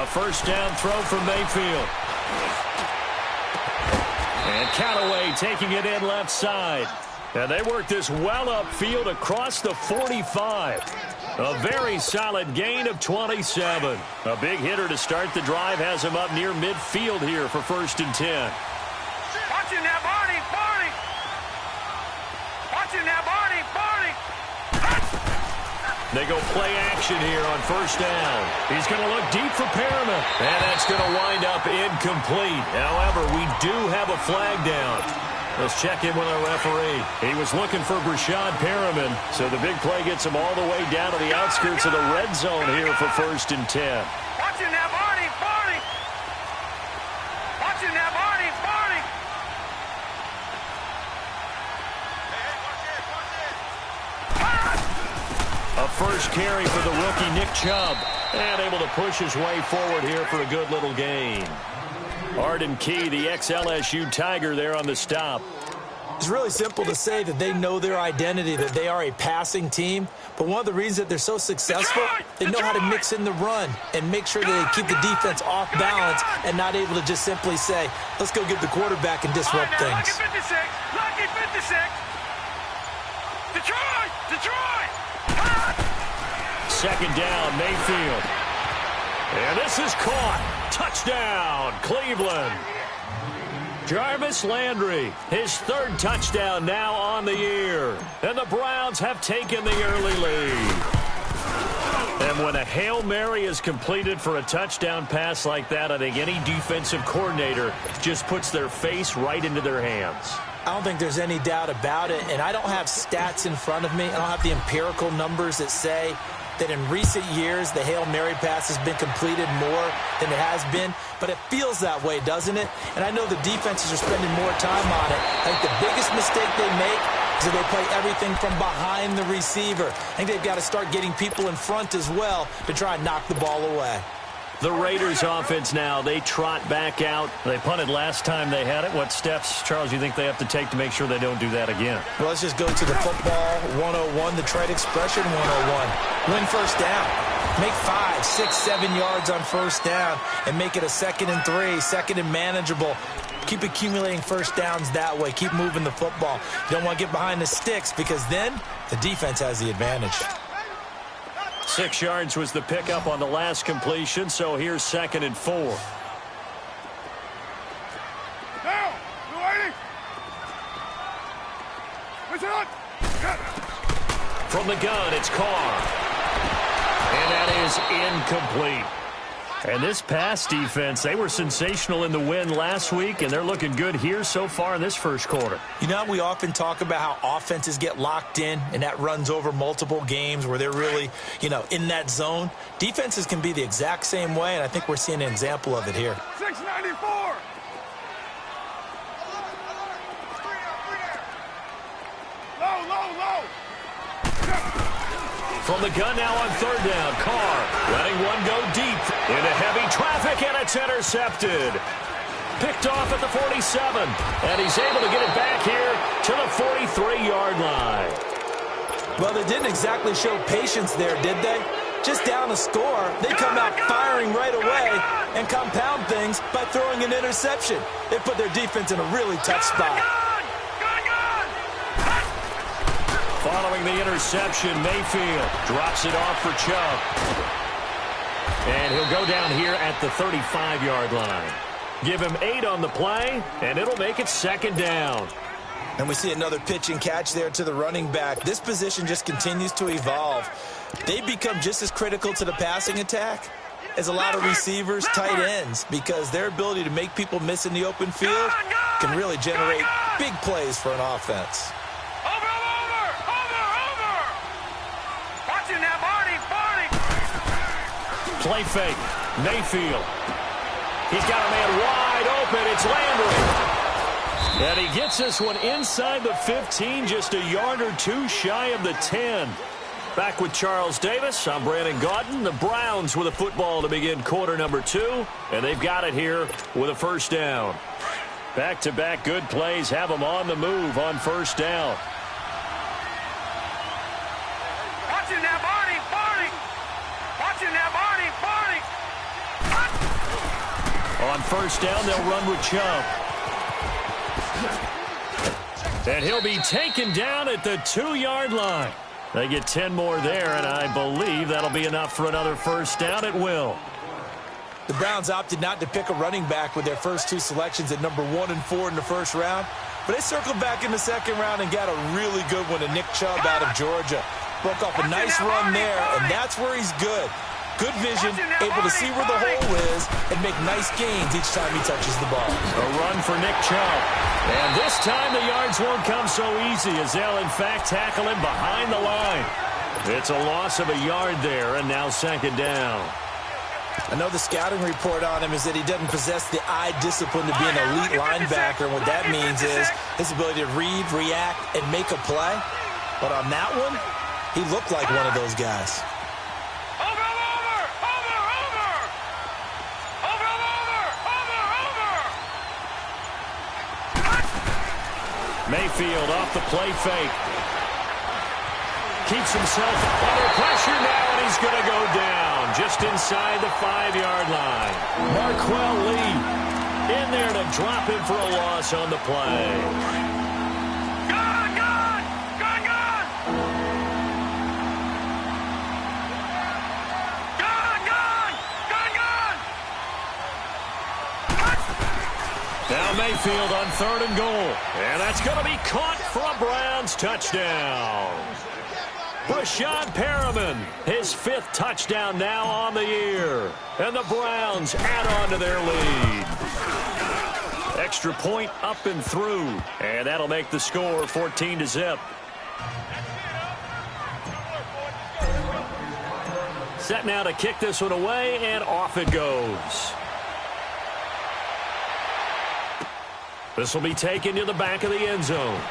A first down throw from Mayfield. And Callaway taking it in left side. And they work this well upfield across the 45. A very solid gain of 27. A big hitter to start the drive has him up near midfield here for 1st and 10. Watch him now, Barney! Barney! Watch him now, Barney! Barney! They go play action here on 1st down. He's going to look deep for Perriman. And that's going to wind up incomplete. However, we do have a flag down. Let's check in with our referee. He was looking for Brashad Perriman, so the big play gets him all the way down to the outskirts of the red zone here for 1st and 10. Watch him now, Barney! Barney! Watch him now, Barney! Barney! A first carry for the rookie Nick Chubb. And able to push his way forward here for a good little gain. Arden Key, the ex-LSU Tiger, there on the stop. It's really simple to say that they know their identity, that they are a passing team. But one of the reasons that they're so successful, they know how to mix in the run and make sure that they keep the defense off balance and not able to just simply say, let's go get the quarterback and disrupt things. Lucky 56! Lucky 56! Detroit! Detroit! Second down, Mayfield. And this is caught. Touchdown, Cleveland. Jarvis Landry, his 3rd touchdown now on the year. And the Browns have taken the early lead. And when a Hail Mary is completed for a touchdown pass like that, I think any defensive coordinator just puts their face right into their hands. I don't think there's any doubt about it, and I don't have stats in front of me. I don't have the empirical numbers that say that in recent years the Hail Mary pass has been completed more than it has been, but it feels that way, doesn't it? And I know the defenses are spending more time on it. I think the biggest mistake they make is that they play everything from behind the receiver. I think they've got to start getting people in front as well to try and knock the ball away. The Raiders offense now, they trot back out. They punted last time they had it. What steps, Charles, you think they have to take to make sure they don't do that again? Well, let's just go to the football 101, the trade expression 101. Win first down. Make 5, 6, 7 yards on first down and make it a 2nd and 3, 2nd and manageable. Keep accumulating first downs that way. Keep moving the football. You don't want to get behind the sticks because then the defense has the advantage. 6 yards was the pickup on the last completion, so here's 2nd and 4. Now! You waiting? Push it up! From the gun, it's Carr. And that is incomplete. And this pass defense, they were sensational in the win last week, and they're looking good here so far in this first quarter. You know, we often talk about how offenses get locked in, and that runs over multiple games where they're really, in that zone. Defenses can be the exact same way, and I think we're seeing an example of it here. 694! Low! From the gun now on 3rd down, Carr letting one go deep into heavy traffic, and it's intercepted. Picked off at the 47, and he's able to get it back here to the 43-yard line. Well, they didn't exactly show patience there, did they? Just down a score, they come out firing right away and compound things by throwing an interception. They put their defense in a really tough spot. Following the interception, Mayfield drops it off for Chubb. And he'll go down here at the 35-yard line. Give him 8 on the play, and it'll make it 2nd down. And we see another pitch and catch there to the running back. This position just continues to evolve. They become just as critical to the passing attack as a lot of receivers, tight ends, because their ability to make people miss in the open field can really generate big plays for an offense. Play fake. Mayfield. He's got a man wide open. It's Landry. And he gets this one inside the 15, just a yard or 2 shy of the 10. Back with Charles Davis. I'm Brandon Gaudin. The Browns with a football to begin quarter number 2. And they've got it here with a first down. Back-to-back good plays have them on the move on first down. Watch it now, Barney! Watch it now, Barney! On first down, they'll run with Chubb. And he'll be taken down at the 2-yard line. They get 10 more there, and I believe that'll be enough for another first down at will. The Browns opted not to pick a running back with their first 2 selections at number 1 and 4 in the first round. But they circled back in the second round and got a really good one to Nick Chubb out of Georgia. Broke off a nice run there, and that's where he's good. Good vision, able to see where the hole is, and make nice gains each time he touches the ball. A run for Nick Chubb. And this time the yards won't come so easy as they'll, in fact, tackle him behind the line. It's a loss of a yard there, and now second down. I know the scouting report on him is that he doesn't possess the eye discipline to be an elite linebacker, and what that means is his ability to read, react, and make a play. But on that one, he looked like one of those guys. Mayfield off the play fake. Keeps himself under pressure now, and he's going to go down just inside the 5-yard line. Marquell Lee in there to drop him for a loss on the play. Gone! Gone! Gone! Gone! Gone! Gone! Gone! Gone! Now Mayfield on 3rd and goal. And that's going to be caught for a Browns touchdown. Brashad Perriman, his 5th touchdown now on the year. And the Browns add on to their lead. Extra point up and through. And that'll make the score 14-0. Set now to kick this one away, and off it goes. This will be taken to the back of the end zone.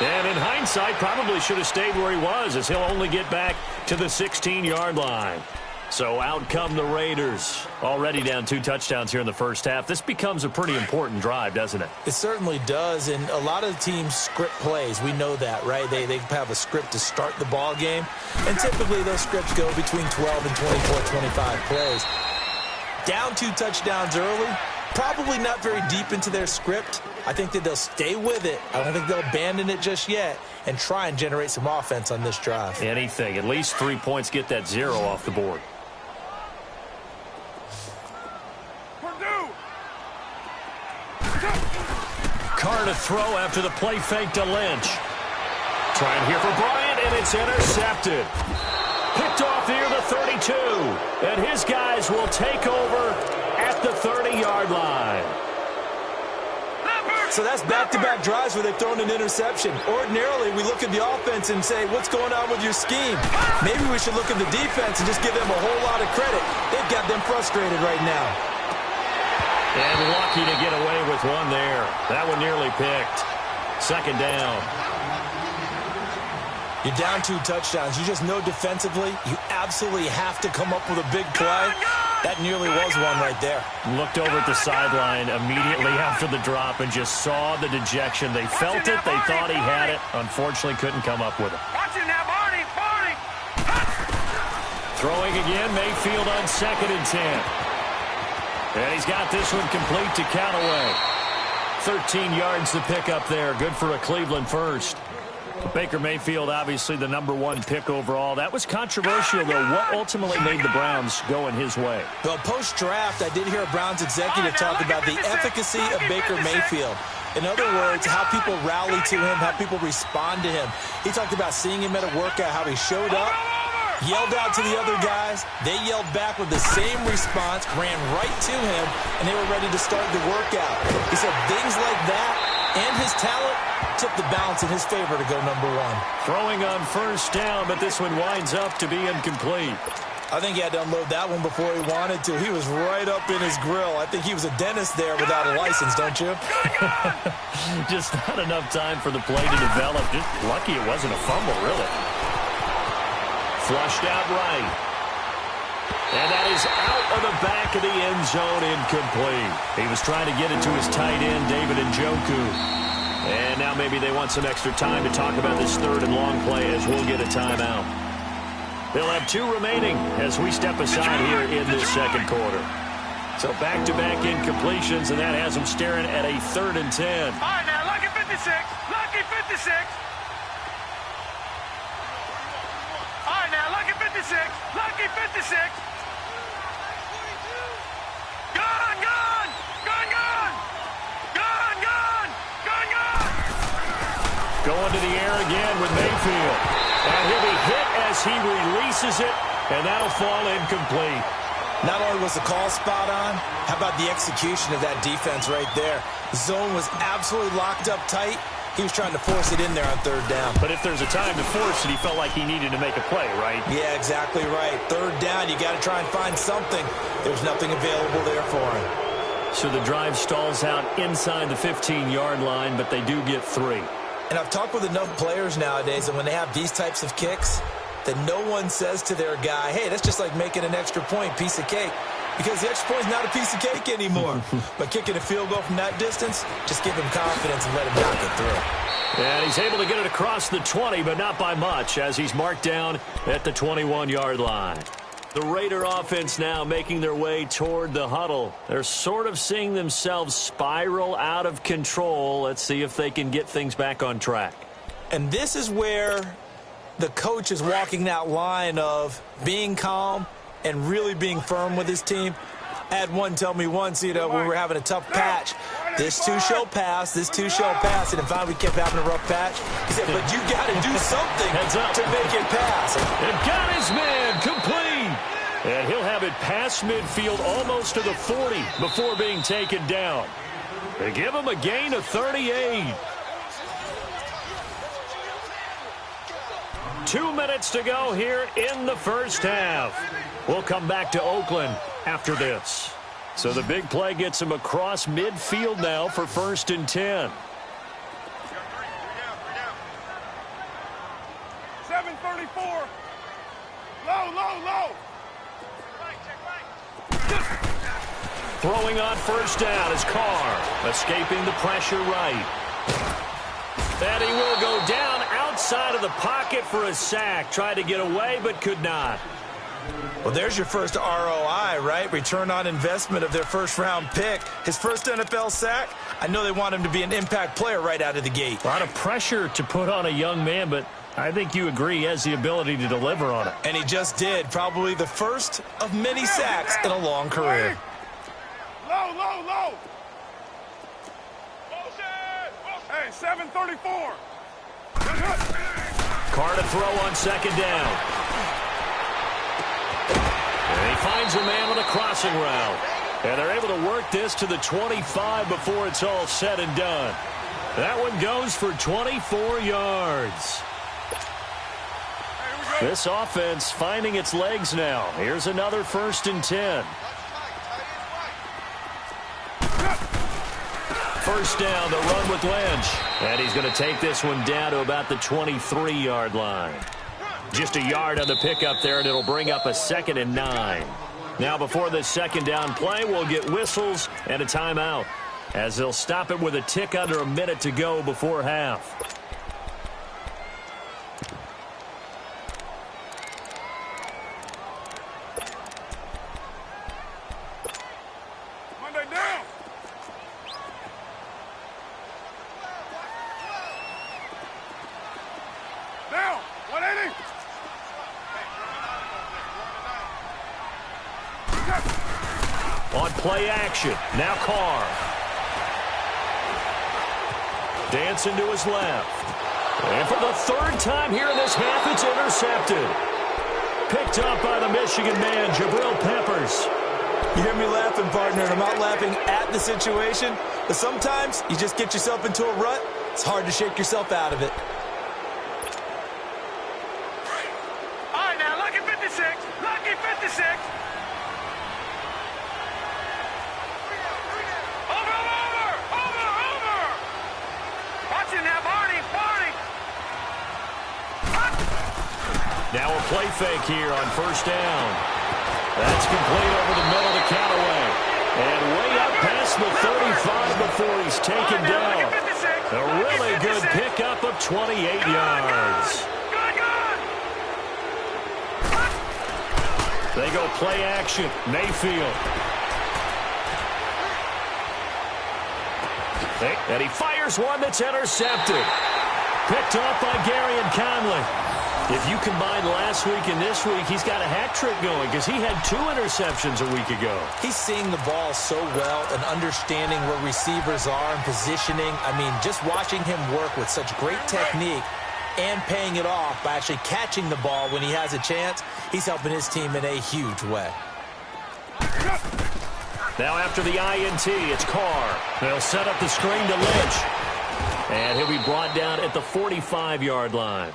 And in hindsight, probably should have stayed where he was, as he'll only get back to the 16-yard line. So out come the Raiders. Already down 2 touchdowns here in the first half. This becomes a pretty important drive, doesn't it? It certainly does, and a lot of teams script plays. We know that, right? They have a script to start the ball game, and typically those scripts go between 12 and 24, 25 plays. Down 2 touchdowns early, probably not very deep into their script. I think that they'll stay with it. I don't think they'll abandon it just yet and try and generate some offense on this drive. Anything. At least 3 points, get that 0 off the board. Carr to throw after the play fake to Lynch. Trying here for Bryant, and it's intercepted. Picked off near the 32. And his guys will take over at the 30-yard line. So that's back-to-back drives where they've thrown an interception. Ordinarily, we look at the offense and say, what's going on with your scheme? Maybe we should look at the defense and just give them a whole lot of credit. They've got them frustrated right now. And lucky to get away with one there. That one nearly picked. Second down. You're down 2 touchdowns. You just know defensively you absolutely have to come up with a big play. That nearly was one right there. Looked over at the sideline immediately after the drop and just saw the dejection. They felt it. They thought he had it. Unfortunately, couldn't come up with it. Watching now, Barney! Barney! Throwing again, Mayfield on 2nd and 10. And he's got this one complete to Callaway. 13 yards to pick up there. Good for a Cleveland first. Baker Mayfield, obviously the #1 pick overall. That was controversial, though. What ultimately made the Browns go in his way? Well, post-draft, I did hear a Browns executive talk about the efficacy of Baker Mayfield. In other words, how people rally to him, how people respond to him. He talked about seeing him at a workout, how he showed up, yelled out to the other guys. They yelled back with the same response, ran right to him, and they were ready to start the workout. He said things like that and his talent took the balance in his favor to go #1. Throwing on first down, but this one winds up to be incomplete. I think he had to unload that one before he wanted to. He was right up in his grill. I think he was a dentist there without a license, don't you? Just not enough time for the play to develop. Just lucky it wasn't a fumble, really. Flushed out right. And that is out of the back of the end zone, incomplete. He was trying to get it to his tight end, David Njoku. And now maybe they want some extra time to talk about this 3rd and long play as we'll get a timeout. They'll have 2 remaining as we step aside here in this second quarter. So back-to-back incompletions, and that has them staring at a 3rd and 10. All right, now, lucky 56. Lucky 56. All right, now, lucky 56. Lucky 56. Gun, gun. Gun, gun. Gun, gun. Gun, gun. Going to the air again with Mayfield. And he'll be hit as he releases it, and that'll fall incomplete. Not only was the call spot on, how about the execution of that defense right there? The zone was absolutely locked up tight. He was trying to force it in there on 3rd down. But if there's a time to force it, he felt like he needed to make a play, right? Yeah, exactly right. 3rd down, you got to try and find something. There's nothing available there for him. So the drive stalls out inside the 15-yard line, but they do get 3. And I've talked with enough players nowadays that when they have these types of kicks, that no one says to their guy, hey, that's just like making an extra point, piece of cake. Because the extra point is not a piece of cake anymore. But kicking a field goal from that distance, just give him confidence and let him knock it through. And he's able to get it across the 20, but not by much, as he's marked down at the 21-yard line. The Raider offense now making their way toward the huddle. They're sort of seeing themselves spiral out of control. Let's see if they can get things back on track. And this is where the coach is walking that line of being calm and really being firm with his team. I had one tell me once, you know, we were having a tough patch. This too shall pass, this too shall pass. And in fact, we kept having a rough patch. He said, but you got to do something to make it pass. And got his man complete. And he'll have it past midfield almost to the 40 before being taken down. They give him a gain of 38. 2 minutes to go here in the first half. We'll come back to Oakland after this. So the big play gets him across midfield now for 1st and 10. 734. Low. Throwing on 1st down is Carr, escaping the pressure right. And he will go down outside of the pocket for a sack. Tried to get away, but could not. Well, there's your first ROI, right? Return on investment of their 1st-round pick. His first NFL sack. I know they want him to be an impact player right out of the gate. A lot of pressure to put on a young man, but I think you agree he has the ability to deliver on it. And he just did. Probably the first of many sacks in a long career. Low. Hey, 734. Carr to throw on 2nd down. And he finds a man on a crossing route. And they're able to work this to the 25 before it's all said and done. That one goes for 24 yards. This offense finding its legs now. Here's another 1st and 10. 1st down, the run with Lynch. And he's going to take this one down to about the 23-yard line. Just a yard on the pickup there, and it'll bring up a 2nd and 9. Now before this 2nd down play, we'll get whistles and a timeout, as they'll stop it with a tick under a minute to go before half. On play action, now Carr. Dancing to his left. And for the 3rd time here in this half, it's intercepted. Picked up by the Michigan man, Jabril Peppers. You hear me laughing, partner, and I'm not laughing at the situation, but sometimes you just get yourself into a rut. It's hard to shake yourself out of it. All right, now, lucky 56. Lucky 56. Now a play fake here on 1st down. That's complete over the middle to Callaway. And way up past the 35 before he's taken down. A really good pickup of 28 yards. They go play action. Mayfield. And he fires one that's intercepted. Picked off by Gary and Conley. If you combine last week and this week, he's got a hat trick going because he had 2 interceptions a week ago. He's seeing the ball so well and understanding where receivers are and positioning. I mean, just watching him work with such great technique and paying it off by actually catching the ball when he has a chance, he's helping his team in a huge way. Now after the INT, it's Carr. They'll set up the screen to Lynch. And he'll be brought down at the 45-yard line.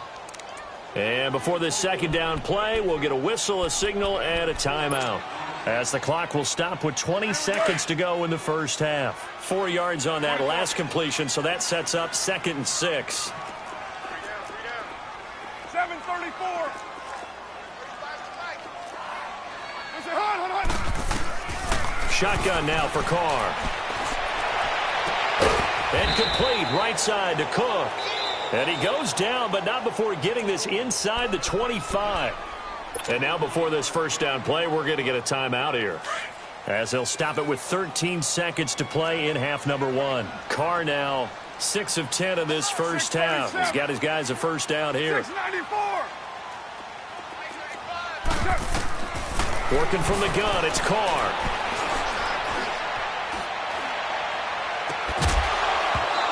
And before this second down play, we'll get a whistle, a signal, and a timeout. As the clock will stop with 20 seconds to go in the first half. 4 yards on that last completion, so that sets up 2nd and 6. 7:34. Shotgun now for Carr. And complete right side to Cook. And he goes down, but not before getting this inside the 25. And now before this first down play, we're going to get a timeout here, as they'll stop it with 13 seconds to play in half number 1. Carr now 6 of 10 in this first half. He's got his guys a first down here. 694. Working from the gun, it's Carr.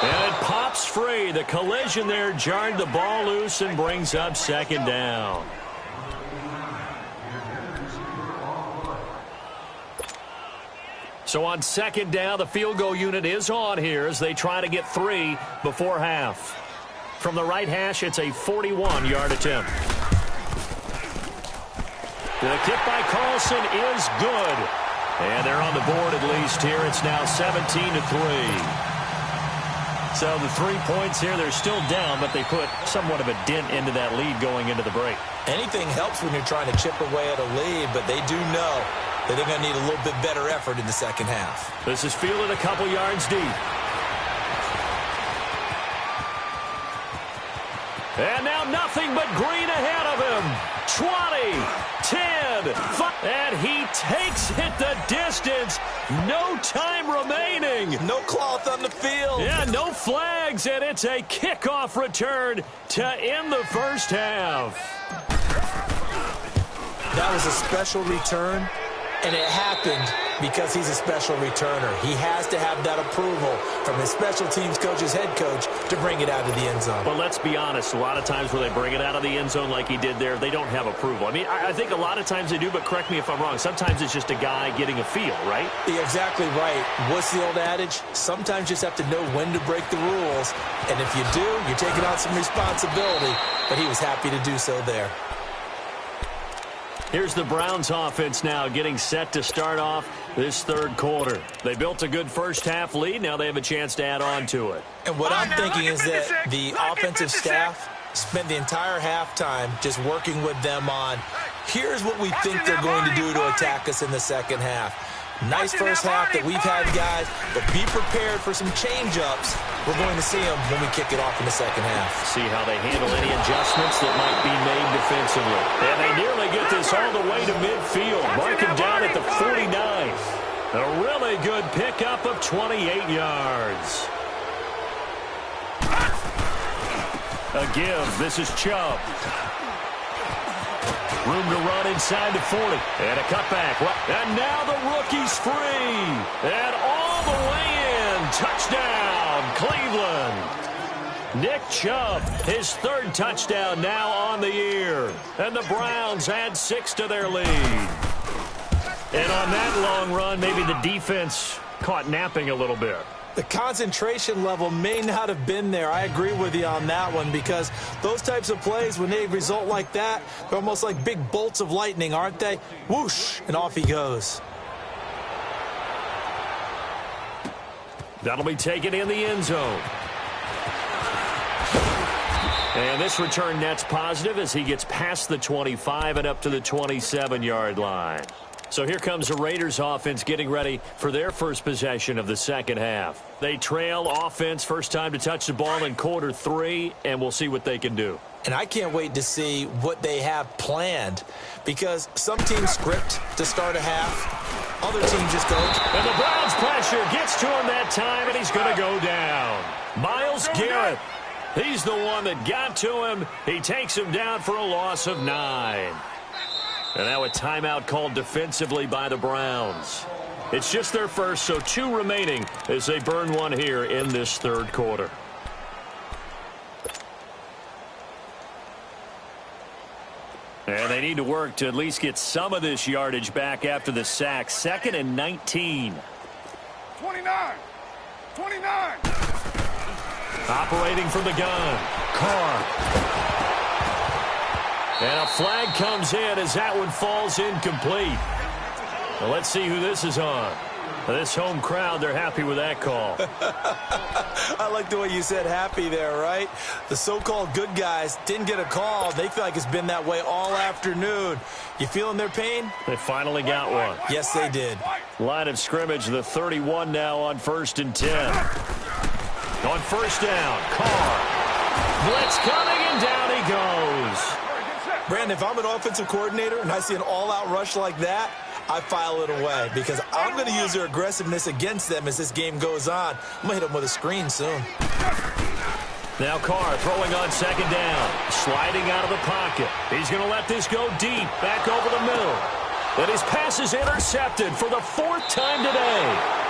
And it pops free. The collision there jarred the ball loose and brings up 2nd down. So on 2nd down, the field goal unit is on here as they try to get 3 before half. From the right hash, it's a 41-yard attempt. The kick by Carlson is good. And they're on the board at least here. It's now 17-3. So the 3 points here, they're still down, but they put somewhat of a dent into that lead going into the break. Anything helps when you're trying to chip away at a lead, but they do know that they're going to need a little bit better effort in the second half. This is fielded a couple yards deep. And now nothing but green ahead of him. 20, 10, 5, and he takes it the distance. No time remaining. No cloth on the field. Yeah, no flags, and it's a kickoff return to end the first half. That was a special return, and it happened because he's a special returner. He has to have that approval from his special teams coach's head coach to bring it out of the end zone. But let's be honest, a lot of times when they bring it out of the end zone like he did there, they don't have approval. I mean, I think a lot of times they do, but correct me if I'm wrong. Sometimes it's just a guy getting a feel, right? You're exactly right. What's the old adage? Sometimes you just have to know when to break the rules. And if you do, you're taking on some responsibility. But he was happy to do so there. Here's the Browns offense now getting set to start off this third quarter. They built a good first half lead. Now they have a chance to add on to it. And what I'm thinking is that the offensive staff spent the entire halftime just working with them on, here's what we think they're going to do to attack us in the second half. Nice first half that we've had, guys, but be prepared for some change-ups. We're going to see them when we kick it off in the second half. See how they handle any adjustments that might be made defensively. And they nearly get this all the way to midfield. Mark him down at the 49. A really good pickup of 28 yards. A give. This is Chubb. Room to run inside the 40. And a cutback. And now the rookie's free. And all the way in. Touchdown, Cleveland. Nick Chubb, his 3rd touchdown now on the year. And the Browns add 6 to their lead. And on that long run, maybe the defense caught napping a little bit. The concentration level may not have been there. I agree with you on that one, because those types of plays, when they result like that, they're almost like big bolts of lightning, aren't they? Whoosh, and off he goes. That'll be taken in the end zone. And this return net's positive as he gets past the 25 and up to the 27-yard line. So here comes the Raiders offense getting ready for their first possession of the second half. They trail offense, first time to touch the ball in quarter 3, and we'll see what they can do. And I can't wait to see what they have planned, because some teams script to start a half. Other teams just go. And the Browns pressure gets to him that time, and he's going to go down. Myles Garrett, he's the one that got to him. He takes him down for a loss of 9. And now a timeout called defensively by the Browns. It's just their first, so 2 remaining as they burn one here in this third quarter. And they need to work to at least get some of this yardage back after the sack. 2nd and 19. 29. 29. Operating from the gun. Carr. And a flag comes in as that one falls incomplete. Well, let's see who this is on. This home crowd, they're happy with that call. I like the way you said happy there, right? The so-called good guys didn't get a call. They feel like it's been that way all afternoon. You feeling their pain? They finally got one. Yes, they did. Line of scrimmage, the 31 now on 1st and 10. On 1st down, Carr. Blitz coming, and down he goes. Brandon, if I'm an offensive coordinator and I see an all-out rush like that, I file it away because I'm going to use their aggressiveness against them as this game goes on. I'm going to hit them with a screen soon. Now Carr throwing on 2nd down. Sliding out of the pocket. He's going to let this go deep, back over the middle. And his pass is intercepted for the 4th time today.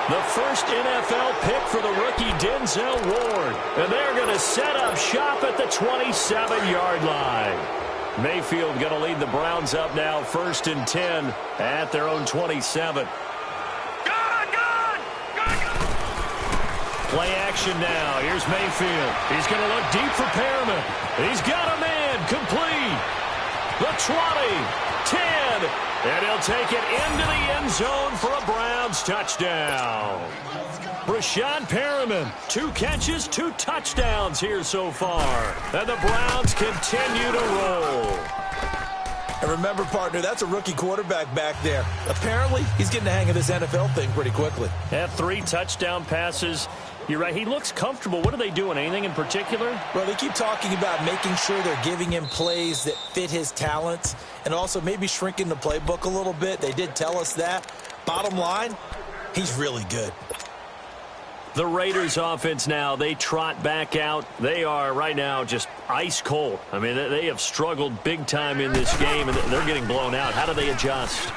The first NFL pick for the rookie Denzel Ward. And they're going to set up shop at the 27-yard line. Mayfield going to lead the Browns up now 1st and 10 at their own 27. Play action now. Here's Mayfield. He's going to look deep for Perriman. He's got a man complete. The 20, 10, and he'll take it into the end zone for a Browns touchdown. Rashad Perriman, 2 catches, 2 touchdowns here so far. And the Browns continue to roll. And remember, partner, that's a rookie quarterback back there. Apparently, he's getting the hang of this NFL thing pretty quickly. Had 3 touchdown passes. You're right, he looks comfortable. What are they doing? Anything in particular? Well, they keep talking about making sure they're giving him plays that fit his talents and also maybe shrinking the playbook a little bit. They did tell us that. Bottom line, he's really good. The Raiders offense now, they trot back out. They are right now just ice cold. I mean, they have struggled big time in this game, and they're getting blown out. How do they adjust?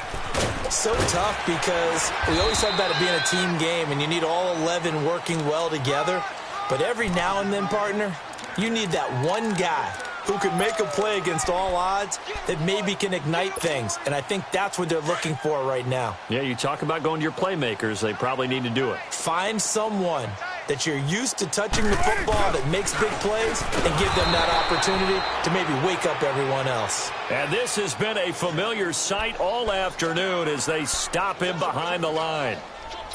So tough because we always talk about it being a team game, and you need all 11 working well together. But every now and then, partner, you need that one guy who can make a play against all odds that maybe can ignite things. And I think that's what they're looking for right now. Yeah, you talk about going to your playmakers. They probably need to do it. Find someone that you're used to touching the football that makes big plays and give them that opportunity to maybe wake up everyone else. And this has been a familiar sight all afternoon as they stop him behind the line.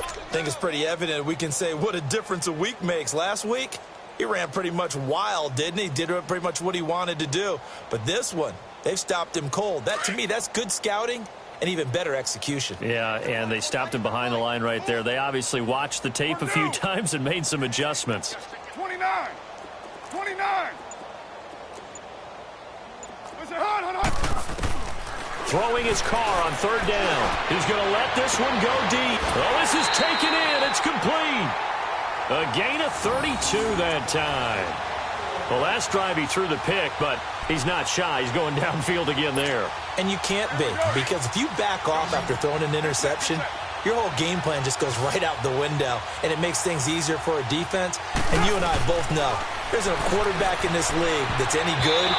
I think it's pretty evident. We can say what a difference a week makes. Last week, he ran pretty much wild, didn't he? Did pretty much what he wanted to do. But this one, they've stopped him cold. That, to me, that's good scouting and even better execution. Yeah, and they stopped him behind the line right there. They obviously watched the tape a few times and made some adjustments. 29. 29. Throwing his car on 3rd down. He's going to let this one go deep. Oh, this is taken in. It's complete. A gain of 32 that time. The last drive he threw the pick, but he's not shy. He's going downfield again there. And you can't be, because if you back off after throwing an interception, your whole game plan just goes right out the window, and it makes things easier for a defense. And you and I both know there's a quarterback in this league that's any good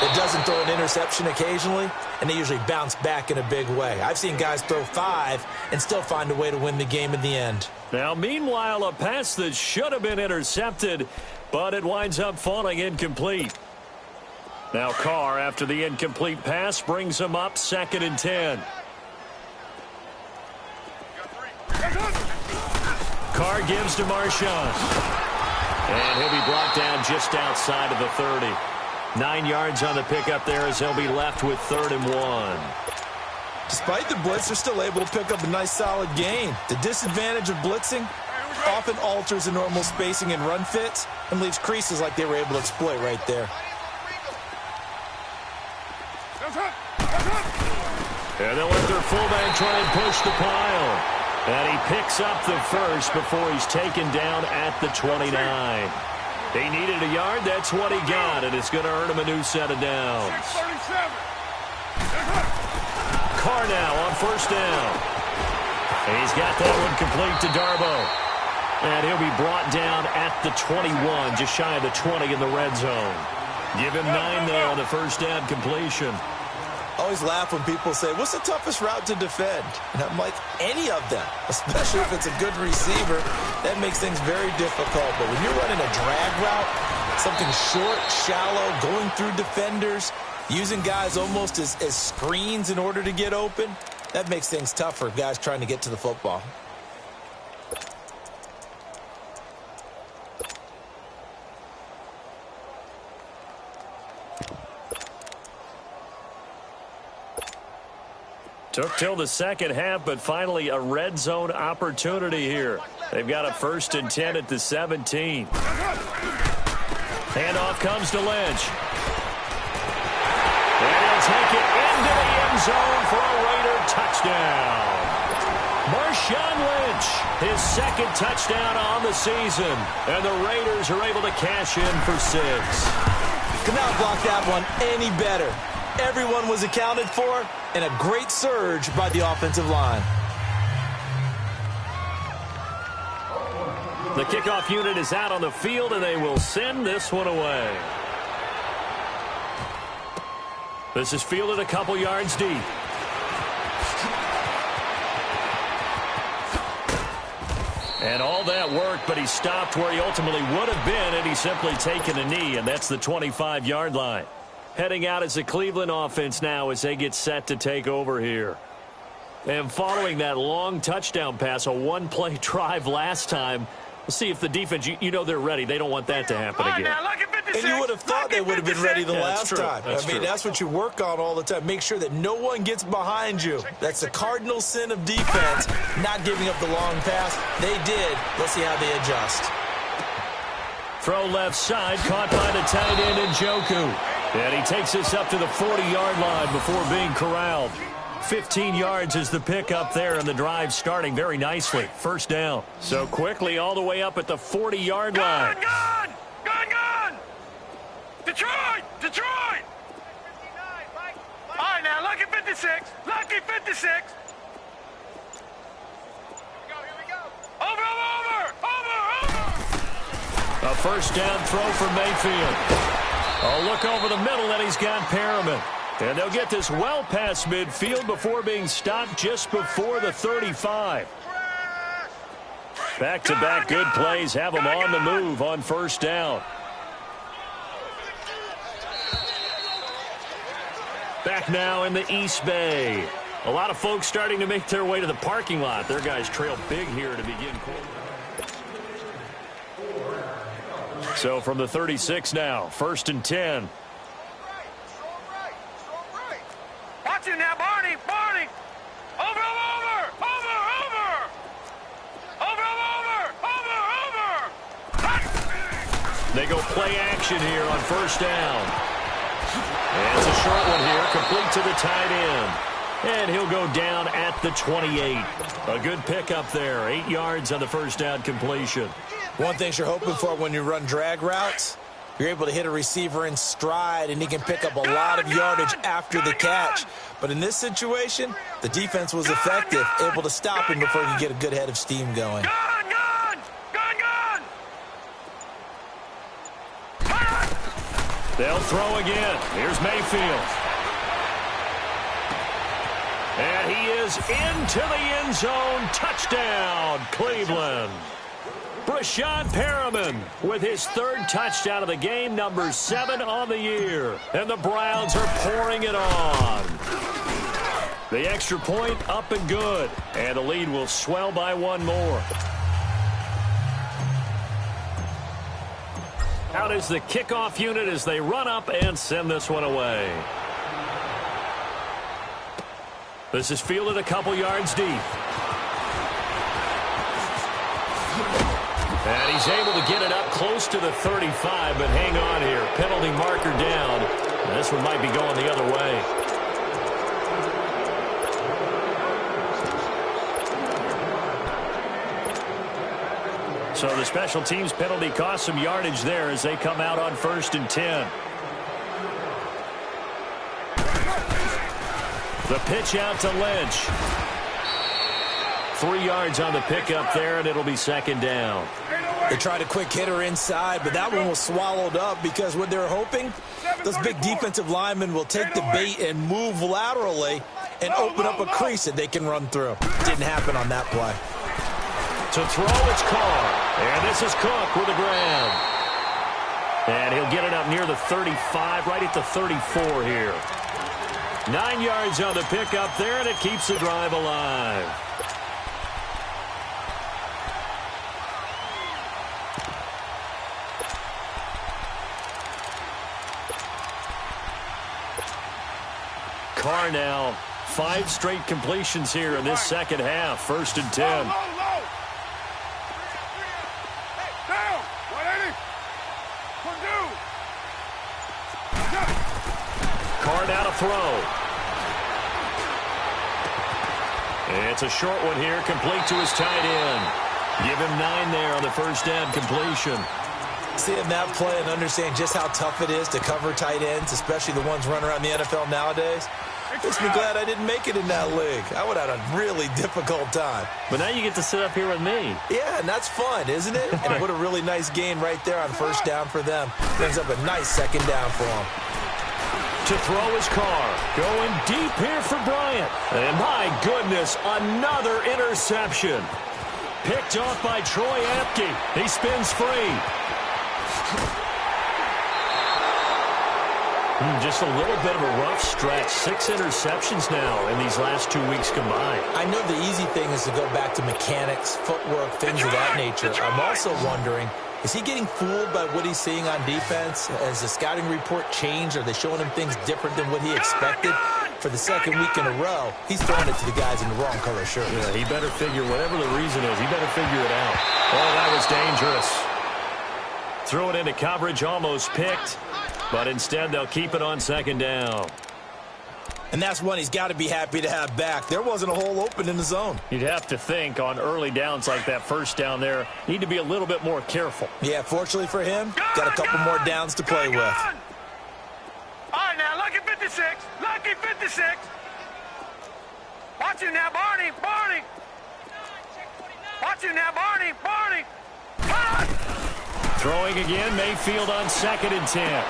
that doesn't throw an interception occasionally, and they usually bounce back in a big way. I've seen guys throw 5 and still find a way to win the game in the end. Now, meanwhile, a pass that should have been intercepted, but it winds up falling incomplete. Now Carr, after the incomplete pass, brings him up 2nd and 10. Carr gives to Marshawn. And he'll be brought down just outside of the 30. 9 yards on the pickup there as he'll be left with 3rd and 1. Despite the blitz, they're still able to pick up a nice solid gain. The disadvantage of blitzing often alters the normal spacing and run fits and leaves creases like they were able to exploit right there. And they'll let their fullback try and push the pile. And he picks up the first before he's taken down at the 29. He needed a yard. That's what he got, and it's going to earn him a new set of downs. Carr now on first down. He's got that one complete to Darbo. And he'll be brought down at the 21, just shy of the 20 in the red zone. Give him 9 there on the first down completion. I always laugh when people say, what's the toughest route to defend? And I'm like, any of them, especially if it's a good receiver. That makes things very difficult. But when you're running a drag route, something short, shallow, going through defenders, using guys almost as screens in order to get open, that makes things tough for guys trying to get to the football. Took till the second half, but finally a red zone opportunity here. They've got a 1st and 10 at the 17. Handoff comes to Lynch. And he'll take it into the end zone for a Raider touchdown. Marshawn Lynch, his 2nd touchdown on the season. And the Raiders are able to cash in for 6. Could not block that one any better. Everyone was accounted for, and a great surge by the offensive line. The kickoff unit is out on the field, and they will send this one away. This is fielded a couple yards deep. And all that work, but he stopped where he ultimately would have been, and he's simply taken a knee, and that's the 25-yard line. Heading out as the Cleveland offense now as they get set to take over here. And following that long touchdown pass, a one-play drive last time, we'll see if the defense, you know they're ready. They don't want that to happen again. And you would have thought they would have been ready the last time. I mean, that's what you work on all the time. Make sure that no one gets behind you. That's the cardinal sin of defense, not giving up the long pass. They did. Let's see how they adjust. Throw left side, caught by the tight end Njoku. And he takes us up to the 40-yard line before being corralled. 15 yards is the pickup there, and the drive starting very nicely. 1st down. So quickly all the way up at the 40-yard line. Gone! Detroit! Detroit! All right, now, lucky 56. Lucky 56. Here we go. Over! A 1st down throw for Mayfield. A look over the middle, and he's got Perriman. And they'll get this well past midfield before being stopped just before the 35. Back-to-back good plays have them on the move on 1st down. Back now in the East Bay. A lot of folks starting to make their way to the parking lot. Their guys trail big here to begin quarter. So from the 36 now, 1st and 10. Watch it now, Barney! Over! They go play action here on 1st down. And it's a short one here, complete to the tight end. And he'll go down at the 28. A good pickup there, 8 yards on the 1st down completion. One thing you're hoping for when you run drag routes, you're able to hit a receiver in stride, and he can pick up a lot of yardage after the catch. But in this situation, the defense was effective, able to stop him before he could get a good head of steam going. Gone! They'll throw again. Here's Mayfield. And he is into the end zone. Touchdown, Cleveland. Brashad Perriman with his 3rd touchdown of the game, number 7 on the year. And the Browns are pouring it on. The extra point up and good. And the lead will swell by 1 more. Out is the kickoff unit as they run up and send this one away. This is fielded a couple yards deep. And he's able to get it up close to the 35, but hang on here. Penalty marker down. And this one might be going the other way. So the special teams penalty cost some yardage there as they come out on 1st and 10. The pitch out to Lynch. 3 yards on the pickup there, and it'll be 2nd down. They tried a quick hitter inside, but that one was swallowed up because what they're hoping, those big defensive linemen will take the bait and move laterally and open up a crease that they can run through. Didn't happen on that play. To throw, it's Carr. And this is Cook with the grab. And he'll get it up near the 35, right at the 34 here. 9 yards on the pickup there, and it keeps the drive alive. Carr now, 5 straight completions here in this second half. 1st and 10. Carr now to throw. It's a short one here, complete to his tight end. Give him 9 there on the first down completion. Seeing that play and understand just how tough it is to cover tight ends, especially the ones running around the NFL nowadays, makes me glad I didn't make it in that league. I would have had a really difficult time. But now you get to sit up here with me. Yeah, and that's fun, isn't it? And what a really nice gain right there on 1st down for them. Brings up a nice 2nd down for them. To throw his Carr. Going deep here for Bryant. And my goodness, another interception. Picked off by Troy Apke. He spins free. Just a little bit of a rough stretch. 6 interceptions now in these last 2 weeks combined. I know the easy thing is to go back to mechanics, footwork, things of that nature. I'm also wondering, is he getting fooled by what he's seeing on defense? Has the scouting report changed? Are they showing him things different than what he expected? For the 2nd week in a row, he's throwing it to the guys in the wrong color shirt. Yeah, he better figure, whatever the reason is, he better figure it out. Oh, that was dangerous. Threw it into coverage, almost picked. But instead, they'll keep it on 2nd down. And that's one he's got to be happy to have back. There wasn't a hole open in the zone. You'd have to think on early downs like that 1st down there, need to be a little bit more careful. Yeah, fortunately for him, got a couple more downs to play with. All right, now, lucky 56. Lucky 56. Watch him now, Barney. Barney. Watch him now, Barney. Barney. Cut! Throwing again, Mayfield on 2nd and 10.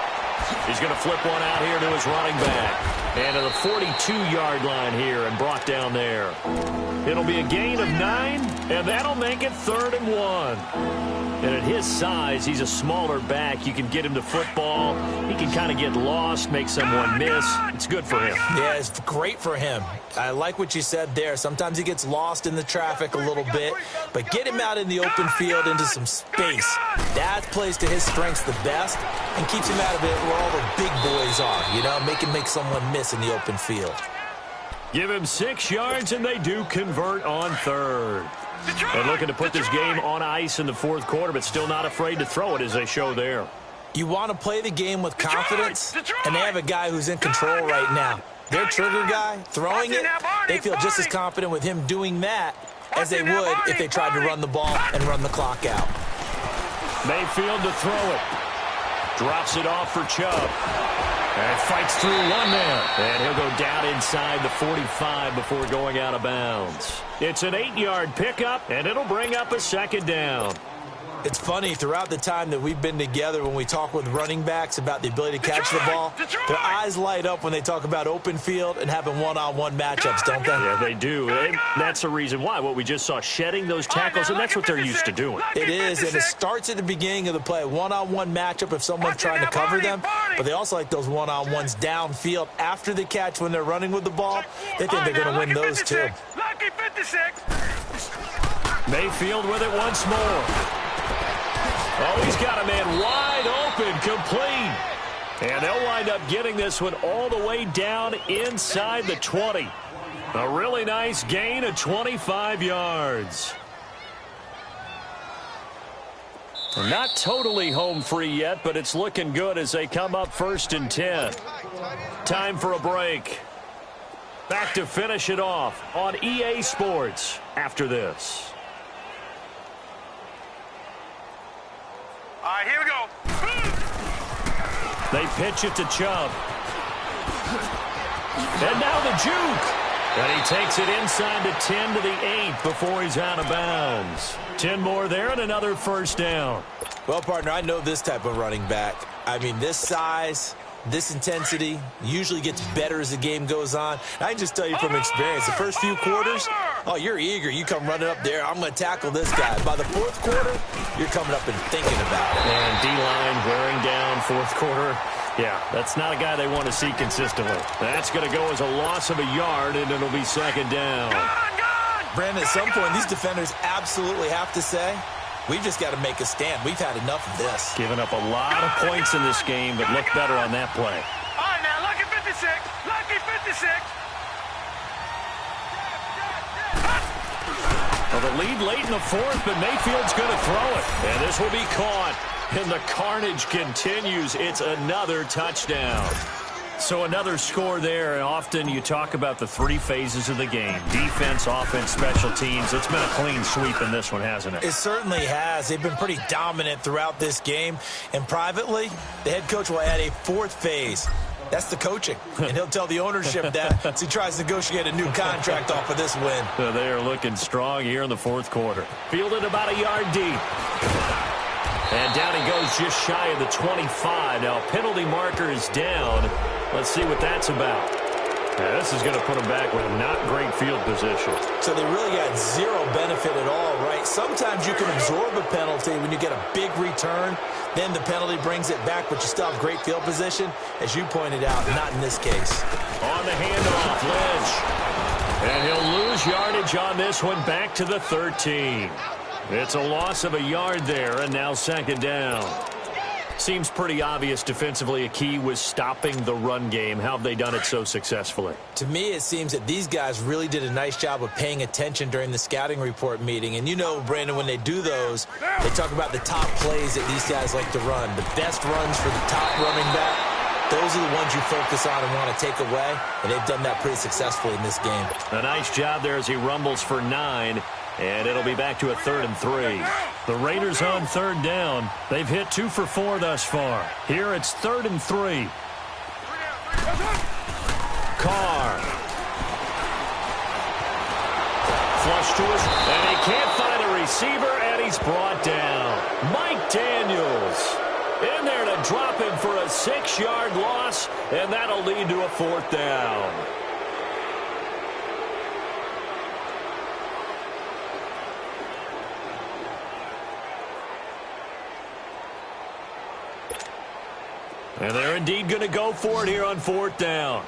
He's going to flip one out here to his running back. And to the 42-yard line here and brought down there. It'll be a gain of 9, and that'll make it 3rd and 1. And at his size, he's a smaller back. You can get him to football. He can kind of get lost, make someone miss. It's good for him. Yeah, it's great for him. I like what you said there. Sometimes he gets lost in the traffic a little bit, but get him out in the open field into some space. That plays to his strengths the best and keeps him out of it where all the big boys are, you know, make someone miss in the open field. Give him 6 yards, and they do convert on 3rd. And looking to put this game on ice in the 4th quarter, but still not afraid to throw it as they show there. You want to play the game with confidence, and they have a guy who's in control right now. Their trigger guy, throwing it, they feel just as confident with him doing that as they would if they tried to run the ball and run the clock out. Mayfield to throw it. Drops it off for Chubb. And fights through one man. And he'll go down inside the 45 before going out of bounds. It's an 8-yard pickup, and it'll bring up a 2nd down. It's funny, throughout the time that we've been together, when we talk with running backs about the ability to catch the ball, their eyes light up when they talk about open field and having one-on-one matchups, don't they? Yeah, they do. And that's the reason why. What we just saw, shedding those tackles, and that's what they're used to doing. It is, and it starts at the beginning of the play. One-on-one matchup if someone's trying to cover them, but they also like those one-on-ones downfield after the catch when they're running with the ball. They think they're going to win those too. Lucky 56. Mayfield with it once more. Oh, he's got a man wide open, complete. And they'll wind up getting this one all the way down inside the 20. A really nice gain of 25 yards. Not totally home free yet, but it's looking good as they come up 1st and 10. Time for a break. Back to finish it off on EA Sports after this. They pitch it to Chubb. And now the juke. And he takes it inside the 10 to the 8 before he's out of bounds. 10 more there and another first down. Well, partner, I know this type of running back. I mean, this size, this intensity usually gets better as the game goes on. I can just tell you from experience, the first few quarters, oh, you're eager. You come running up there, I'm going to tackle this guy. By the fourth quarter, you're coming up and thinking about it. And D-line wearing down fourth quarter. Yeah, that's not a guy they want to see consistently. That's going to go as a loss of a yard, and it'll be second down. Brandon, at some point, these defenders absolutely have to say, we've just got to make a stand. We've had enough of this. Giving up a lot of points in this game, but look better on that play. All right, now, lucky 56. Lucky 56. Well, the lead late in the fourth, but Mayfield's going to throw it. And this will be caught. And the carnage continues. It's another touchdown. So another score there. And often you talk about the three phases of the game. Defense, offense, special teams. It's been a clean sweep in this one, hasn't it? It certainly has. They've been pretty dominant throughout this game. And privately, the head coach will add a fourth phase. That's the coaching. And he'll tell the ownership that as he tries to negotiate a new contract off of this win. So they are looking strong here in the fourth quarter. Fielded about a yard deep. And down he goes just shy of the 25. Now, penalty marker is down. Let's see what that's about. Yeah, this is going to put them back with not great field position. So they really got zero benefit at all, right? Sometimes you can absorb a penalty when you get a big return. Then the penalty brings it back, but you still have great field position. As you pointed out, not in this case. On the handoff, Lynch. And he'll lose yardage on this one, back to the 13. It's a loss of a yard there, and now second down. Seems pretty obvious defensively a key was stopping the run game. How have they done it so successfully? To me, it seems that these guys really did a nice job of paying attention during the scouting report meeting. And you know, Brandon, when they do those, they talk about the top plays that these guys like to run. The best runs for the top running back, those are the ones you focus on and want to take away. And they've done that pretty successfully in this game. A nice job there as he rumbles for 9. And it'll be back to a 3rd and 3. The Raiders on third down. They've hit 2 for 4 thus far. Here it's 3rd and 3. Carr. Flush to us, and he can't find a receiver, and he's brought down. Mike Daniels in there to drop him for a 6-yard loss, and that'll lead to a 4th down. And they're indeed going to go for it here on 4th down.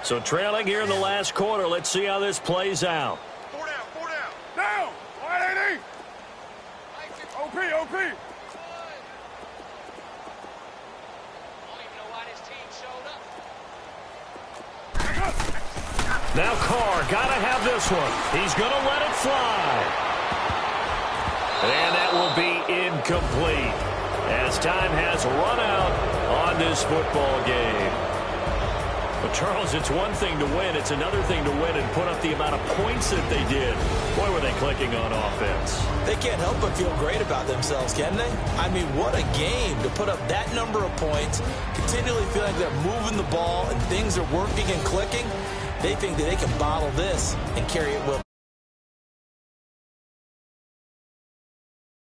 So trailing here in the last quarter. Let's see how this plays out. 4 down, 4 down. Down. 180. OP, OP. Now Carr, got to have this one. He's going to let it fly. And that will be incomplete as time has run out on this football game. But, Charles, it's one thing to win. It's another thing to win and put up the amount of points that they did. Boy, were they clicking on offense. They can't help but feel great about themselves, can they? I mean, what a game to put up that number of points, continually feeling like they're moving the ball and things are working and clicking. They think that they can bottle this and carry it well.